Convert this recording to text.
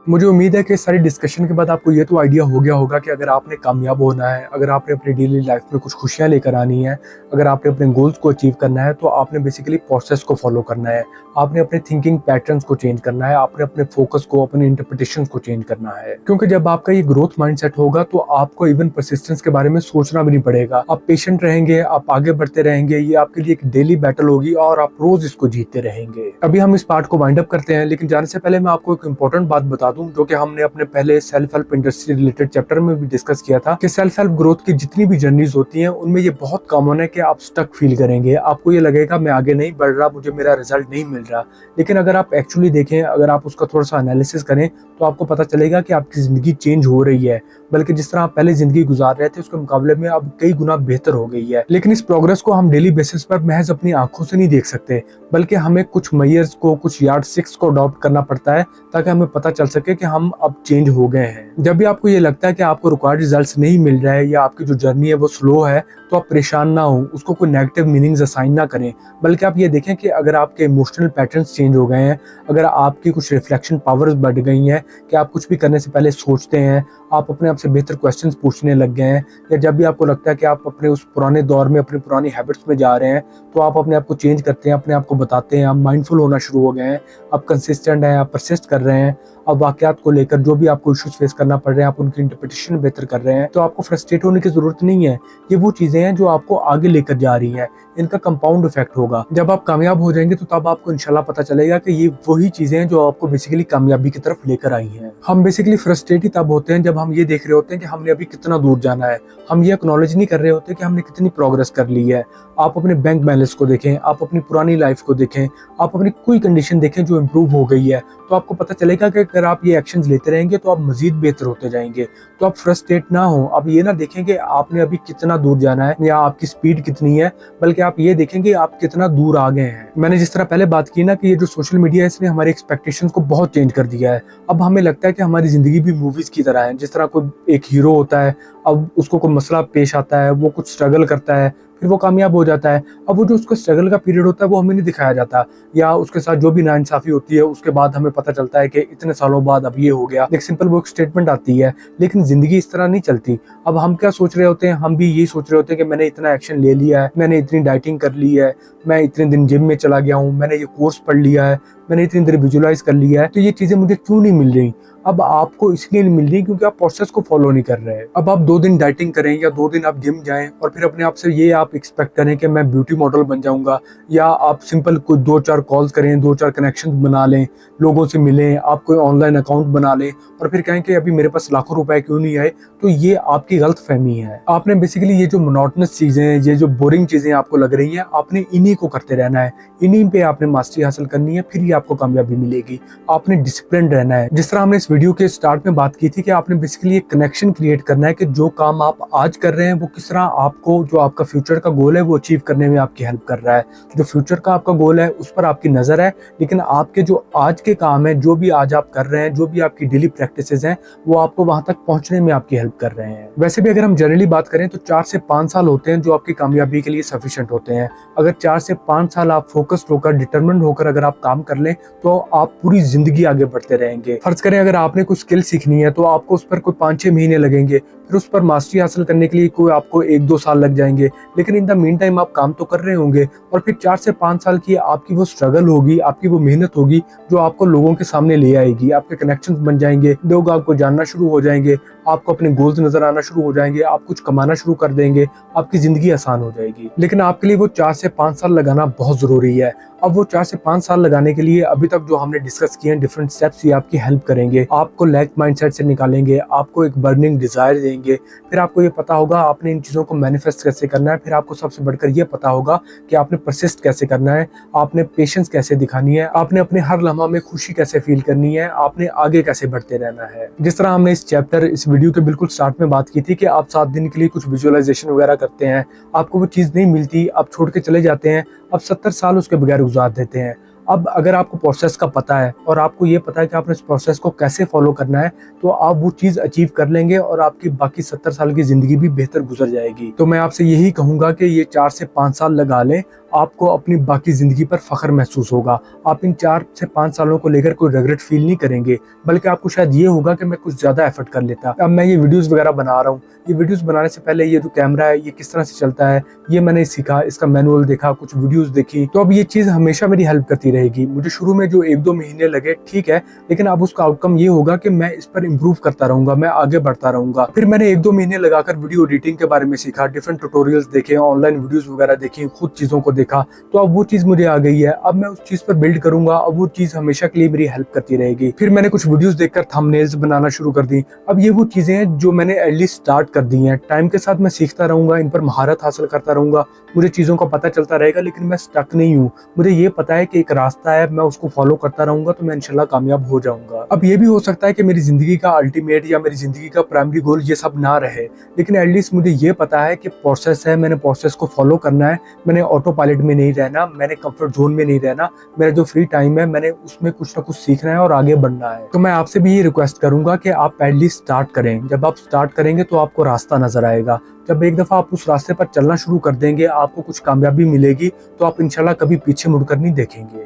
मुझे उम्मीद है कि इस सारी डिस्कशन के बाद आपको ये तो आइडिया हो गया होगा कि अगर आपने कामयाब होना है, अगर आपने अपनी डेली लाइफ में कुछ खुशियां लेकर आनी है, अगर आपने अपने गोल्स को अचीव करना है, तो आपने बेसिकली प्रोसेस को फॉलो करना है। आपने अपने थिंकिंग पैटर्न्स को चेंज करना है, आपने अपने फोकस को, अपने इंटरप्रिटेशंस को चेंज करना है। क्योंकि जब आपका ये ग्रोथ माइंडसेट होगा तो आपको इवन परसिस्टेंस के बारे में सोचना भी नहीं पड़ेगा। आप पेशेंट रहेंगे, आप आगे बढ़ते रहेंगे। ये आपके लिए एक डेली बैटल होगी और आप रोज इसको जीतते रहेंगे। अभी हम इस पार्ट को वाइंड अप करते हैं, लेकिन जाने से पहले मैं आपको एक इंपॉर्टेंट बात बता दूं, जो कि हमने अपने पहले self help industry related chapter में भी डिस्कस किया था कि सेल्फ हेल्प ग्रोथ की जितनी भी जर्नीज होती हैं उनमें ये बहुत कॉमन है कि आप स्टक फील करेंगे। आपको ये लगेगा मैं आगे नहीं बढ़ रहा, मुझे मेरा रिजल्ट नहीं मिल रहा। लेकिन अगर आप एक्चुअली देखें, अगर आप उसका थोड़ा सा एनालिसिस करें, तो आपको पता चलेगा कि आपकी जिंदगी चेंज हो रही है। बल्कि जिस तरह आप पहले जिंदगी गुजार रहे थे उसके मुकाबले में अब कई गुना बेहतर हो गई है। लेकिन इस प्रोग्रेस को हम डेली बेसिस पर महज अपनी आंखों से नहीं देख सकते, बल्कि हमें कुछ मेजर्स को, कुछ यार्डस्टिक्स को अडॉप्ट करना पड़ता है ताकि हमें पता चल सके कि हम अब चेंज हो गए हैं। जब भी आपको ये लगता है कि आपको रिक्वायर्ड रिजल्ट्स नहीं मिल रहा है या आपकी जो जर्नी है वो स्लो है, तो आप परेशान ना हो, उसको कोई नेगेटिव मीनिंग्स असाइन ना करें। बल्कि आप ये देखें कि अगर आपके इमोशनल पैटर्न्स चेंज हो गए हैं, अगर आपकी कुछ रिफ्लेक्शन पावर्स बढ़ गई हैं कि आप कुछ भी करने से पहले सोचते हैं, आप अपने आप से बेहतर क्वेश्चंस पूछने लग गए हैं, या जब भी आपको लगता है कि आप अपने उस पुराने दौर में, अपनी पुरानी हैबिट्स में जा रहे हैं, तो आप अपने आप को चेंज करते हैं, अपने आप को बताते हैं, आप माइंडफुल होना शुरू हो गए हैं, आप कंसिस्टेंट हैं, आप परसिस्ट कर रहे हैं। अब वाकयात को लेकर जो भी आपको इश्यूज फेस करना पड़ रहे हैं, आप उनकी इंटरप्रिटेशन बेहतर कर रहे हैं, तो आपको फ्रस्ट्रेट होने की जरूरत नहीं है। ये वो चीजें हैं जो आपको आगे लेकर जा रही हैं। इनका कंपाउंड इफेक्ट होगा। जब आप कामयाब हो जाएंगे तो तब आपको इंशाल्लाह पता चलेगा कि ये वही चीजें हैं जो आपको बेसिकली कामयाबी की तरफ लेकर आई हैं। हम बेसिकली फ्रस्ट्रेट ही तब होते हैं जब हम ये देख रहे होते हैं कि हमने अभी कितना दूर जाना है। हम ये एक्नॉलेज नहीं कर रहे होते कि हमने कितनी प्रोग्रेस कर ली है। आप अपने बैंक बैलेंस को देखें, आप अपनी पुरानी लाइफ को देखें, आप अपनी कोई कंडीशन देखें जो इम्प्रूव हो गई है, तो आपको पता चलेगा कि अगर आप ये एक्शंस लेते रहेंगे तो आप मजीद बेहतर होते जाएंगे। तो आप फ्रस्ट्रेट ना हो, आप ये ना देखें कि आपने अभी कितना दूर जाना है या आपकी स्पीड कितनी है, बल्कि आप ये देखेंगे आप कितना दूर आ गए हैं। मैंने जिस तरह पहले बात की ना कि ये जो सोशल मीडिया है इसने हमारे एक्सपेक्टेशंस को बहुत चेंज कर दिया है। अब हमें लगता है कि हमारी जिंदगी भी मूवीज की तरह है। जिस तरह कोई एक हीरो होता है, अब उसको कोई मसला पेश आता है, वो कुछ स्ट्रगल करता है, फिर वो कामयाब हो जाता है। अब वो जो उसका स्ट्रगल का पीरियड होता है वो हमें नहीं दिखाया जाता, या उसके साथ जो भी नाइंसाफी होती है उसके बाद हमें पता चलता है कि इतने सालों बाद अब ये हो गया। एक सिंपल वो एक स्टेटमेंट आती है। लेकिन जिंदगी इस तरह नहीं चलती। अब हम क्या सोच रहे होते हैं, हम भी यही सोच रहे होते हैं कि मैंने इतना एक्शन ले लिया है, मैंने इतनी डाइटिंग कर ली है, मैं इतने दिन जिम में चला गया हूँ, मैंने ये कोर्स पढ़ लिया है, मैंने इतनी देर विजुअलाइज कर लिया है, तो ये चीजें मुझे क्यों नहीं मिल रही। अब आपको इसलिए नहीं मिल रही क्योंकि आप प्रोसेस को फॉलो नहीं कर रहे हैं। अब आप 2 दिन डाइटिंग करें या 2 दिन आप जिम जाएं और फिर अपने आप से ये आप एक्सपेक्ट करें कि मैं ब्यूटी मॉडल बन जाऊंगा, या आप सिंपल कोई 2-4 कॉल्स करें, 2-4 कनेक्शन बना लें, लोगों से मिलें, आप कोई ऑनलाइन अकाउंट बना लें और फिर कहें कि अभी मेरे पास लाखों रुपए क्यों नहीं आए, तो ये आपकी गलत फहमी है। आपने बेसिकली ये जो मोनोटोनस चीजें, ये जो बोरिंग चीजें आपको लग रही हैं, आपने इन्हीं को करते रहना है, इन्हीं पे आपने मास्टरी हासिल करनी है, फिर ही आपको कामयाबी मिलेगी। आपने डिसिप्लिन रहना है। जिस तरह हमने इस वीडियो के स्टार्ट में बात की थी कि आपने बेसिकली एक कनेक्शन क्रिएट करना है कि जो काम आप आज कर रहे हैं वो किस तरह आपको, जो आपका फ्यूचर का गोल है वो अचीव करने में आपकी हेल्प कर रहा है। जो फ्यूचर का आपका गोल है उस पर आपकी नजर है, लेकिन आपके जो आज के काम है, जो भी आज आप कर रहे हैं, जो भी आपकी डेली प्रैक्टिसेस हैं, वो आपको वहां तक पहुंचने में आपकी हेल्प कर रहे हैं। वैसे भी अगर हम जनरली बात करें तो 4 से 5 साल होते हैं जो आपकी कामयाबी के लिए सफिशिएंट होते हैं। अगर 4 से 5 साल आप फोकस्ड होकर, डिटरमिन्ड होकर अगर आप काम कर लें तो आप पूरी जिंदगी आगे बढ़ते रहेंगे। फर्ज करें अगर आपने कुछ स्किल सीखनी है तो आपको उस पर कोई 5-6 महीने लगेंगे, फिर उस पर मास्टरी हासिल करने के लिए कोई आपको 1-2 साल लग जाएंगे, लेकिन इन द मीन टाइम आप काम तो कर रहे होंगे। और फिर 4 से 5 साल की आपकी वो स्ट्रगल होगी, आपकी वो मेहनत होगी जो आपको लोगों के सामने ले आएगी। आपके कनेक्शंस बन जाएंगे, लोग आपको जानना शुरू हो जाएंगे, आपको अपने गोल्स नजर आना शुरू हो जाएंगे, आप कुछ कमाना शुरू कर देंगे, आपकी जिंदगी आसान हो जाएगी। लेकिन आपके लिए वो 4 से 5 साल लगाना बहुत जरूरी है। अब वो 4 से 5 साल लगाने के लिए अभी तक जो हमने डिस्कस किए हैं डिफरेंट स्टेप्स, ये आपकी हेल्प करेंगे, आपको लैक माइंडसेट से निकालेंगे, आपको एक बर्निंग डिजायर देंगे। फिर आपको ये पता होगा आपने इन चीजों को मैनिफेस्ट कैसे करना है। फिर आपको सबसे बढ़कर ये पता होगा कि आपने परसिस्ट कैसे करना है, आपने पेशेंस कैसे दिखानी है, आपने अपने हर लम्हा में खुशी कैसे फील करनी है, आपने आगे कैसे बढ़ते रहना है। जिस तरह हमने इस चैप्टर, इस वीडियो के बिल्कुल स्टार्ट में बात की थी कि आप 7 दिन के लिए कुछ विजुअलाइजेशन वगैरह करते हैं, आपको वो चीज़ नहीं मिलती, आप छोड़ के चले जाते हैं, अब 70 साल उसके बगैर गुजार देते हैं। अब अगर आपको प्रोसेस का पता है और आपको ये पता है कि आपने इस प्रोसेस को कैसे फॉलो करना है, तो आप वो चीज़ अचीव कर लेंगे और आपकी बाकी 70 साल की ज़िंदगी भी बेहतर गुजर जाएगी। तो मैं आपसे यही कहूँगा कि ये 4 से 5 साल लगा लें, आपको अपनी बाकी ज़िंदगी पर फ़ख्र महसूस होगा। आप इन 4 से 5 सालों को लेकर कोई रिग्रेट फ़ील नहीं करेंगे, बल्कि आपको शायद ये होगा कि मैं कुछ ज़्यादा एफ़र्ट कर लेता। अब मैं ये वीडियोज़ वगैरह बना रहा हूँ, ये वीडियोज़ बनाने से पहले ये जो कैमरा है, ये किस तरह से चलता है, ये मैंने सीखा, इसका मैनुअल देखा, कुछ वीडियोज़ देखी, तो अब ये चीज़ हमेशा मेरी हेल्प करती रहेगी। मुझे शुरू में जो 1-2 महीने लगे, ठीक है, लेकिन अब उसका आउटकम ये होगा कि मैं इस पर इम्प्रूव करता रहूँगा, मैं आगे बढ़ता रहूँगा। फिर मैंने 1-2 महीने लगाकर वीडियो एडिटिंग के बारे में सीखा, डिफरेंट ट्यूटोरियल्स देखे, ऑनलाइन वीडियोज़ वगैरह देखी, खुद चीज़ों को देखा, तो अब वो चीज़ मुझे आ गई है। अब मैं उस चीज़ पर बिल्ड करूँगा, अब वो चीज़ हमेशा के लिए मेरी हेल्प करती रहेगी। फिर मैंने कुछ वीडियोज़ देखकर थंबनेल्स बनाना शुरू कर दी। अब ये वो चीज़ें हैं जो मैंने एटलीस्ट स्टार्ट कर दी हैं। टाइम के साथ मैं सीखता रहूँगा, इन पर महारत हासिल करता रहूँगा, मुझे चीज़ों का पता चलता रहेगा, लेकिन मैं स्टक नहीं हूँ। मुझे ये पता है कि एक रास्ता है, मैं उसको फॉलो करता रहूँगा तो मैं इंशाल्लाह कामयाब हो जाऊँगा। अब ये भी हो सकता है कि मेरी ज़िंदगी का अल्टीमेट या मेरी ज़िंदगी का प्राइमरी गोल ये सब ना रहे, लेकिन एटलीस्ट मुझे ये पता है कि प्रोसेस है, मैंने प्रोसेस को फॉलो करना है, मैंने ऑटो पायलट में नहीं रहना, मैंने कंफर्ट जोन में नहीं रहना, मेरा जो फ्री टाइम है मैंने उसमें कुछ ना कुछ सीखना है और आगे बढ़ना है। तो मैं आपसे भी ये रिक्वेस्ट करूंगा कि आप एटलीस्ट स्टार्ट करें। जब आप स्टार्ट करेंगे तो आपको रास्ता नजर आएगा। जब एक दफ़ा आप उस रास्ते पर चलना शुरू कर देंगे, आपको कुछ कामयाबी मिलेगी, तो आप इंशाल्लाह कभी पीछे मुड़कर नहीं देखेंगे।